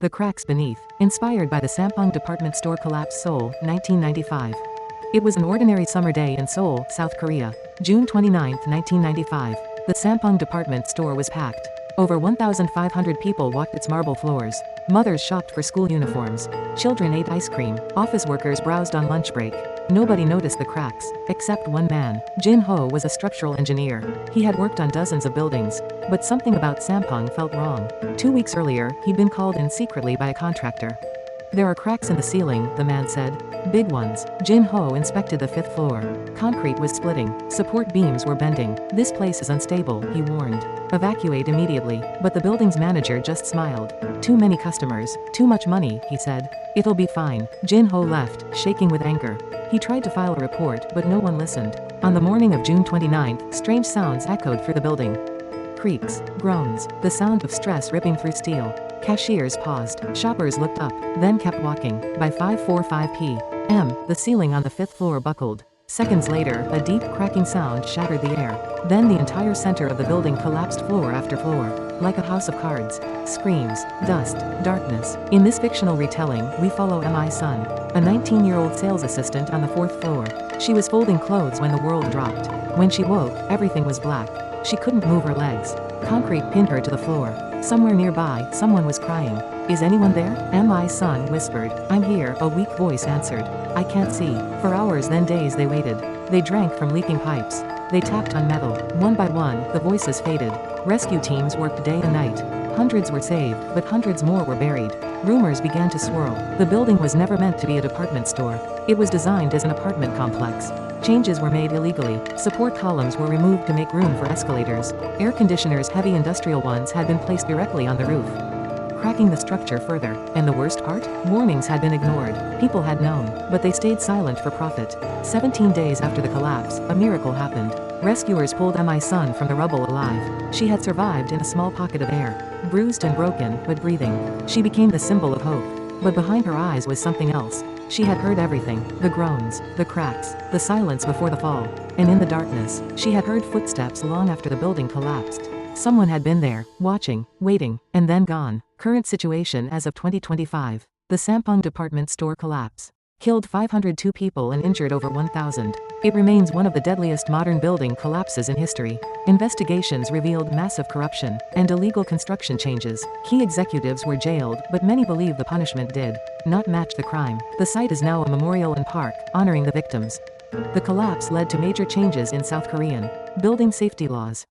The Cracks Beneath, inspired by the Sampoong department store collapse Seoul, 1995. It was an ordinary summer day in Seoul, South Korea. June 29, 1995. The Sampoong department store was packed. Over 1,500 people walked its marble floors. Mothers shopped for school uniforms. Children ate ice cream. Office workers browsed on lunch break. Nobody noticed the cracks, except one man. Jin Ho was a structural engineer. He had worked on dozens of buildings. But something about Sampoong felt wrong. 2 weeks earlier, he'd been called in secretly by a contractor. "There are cracks in the ceiling," the man said. "Big ones." Jin Ho inspected the 5th floor. Concrete was splitting. Support beams were bending. "This place is unstable," he warned. "Evacuate immediately." But the building's manager just smiled. "Too many customers. Too much money," he said. "It'll be fine." Jin Ho left, shaking with anger. He tried to file a report, but no one listened. On the morning of June 29, strange sounds echoed through the building. Creaks, groans, the sound of stress ripping through steel. Cashiers paused. Shoppers looked up, then kept walking. By 5:45 p.m., the ceiling on the 5th floor buckled. Seconds later, a deep cracking sound shattered the air. Then the entire center of the building collapsed floor after floor. Like a house of cards. Screams, dust, darkness. In this fictional retelling, we follow Mi Sun, a 19-year-old sales assistant on the 4th floor. She was folding clothes when the world dropped. When she woke, everything was black. She couldn't move her legs. Concrete pinned her to the floor. Somewhere nearby, someone was crying. "Is anyone there?" Mi Sun whispered. "I'm here," a weak voice answered. "I can't see." For hours then days they waited. They drank from leaking pipes. They tapped on metal. One by one, the voices faded. Rescue teams worked day and night. Hundreds were saved, but hundreds more were buried. Rumors began to swirl. The building was never meant to be a department store. It was designed as an apartment complex. Changes were made illegally. Support columns were removed to make room for escalators. Air conditioners, heavy industrial ones, had been placed directly on the roof, cracking the structure further. And the worst part? Warnings had been ignored. People had known, but they stayed silent for profit. 17 days after the collapse, a miracle happened. Rescuers pulled Mi Sun from the rubble alive. She had survived in a small pocket of air, bruised and broken, but breathing. She became the symbol of hope. But behind her eyes was something else. She had heard everything. The groans, the cracks, the silence before the fall. And in the darkness, she had heard footsteps long after the building collapsed. Someone had been there, watching, waiting, and then gone. Current situation as of 2025. The Sampoong department store collapse killed 502 people and injured over 1,000. It remains one of the deadliest modern building collapses in history. Investigations revealed massive corruption and illegal construction changes. Key executives were jailed, but many believe the punishment did not match the crime. The site is now a memorial and park, honoring the victims. The collapse led to major changes in South Korean building safety laws.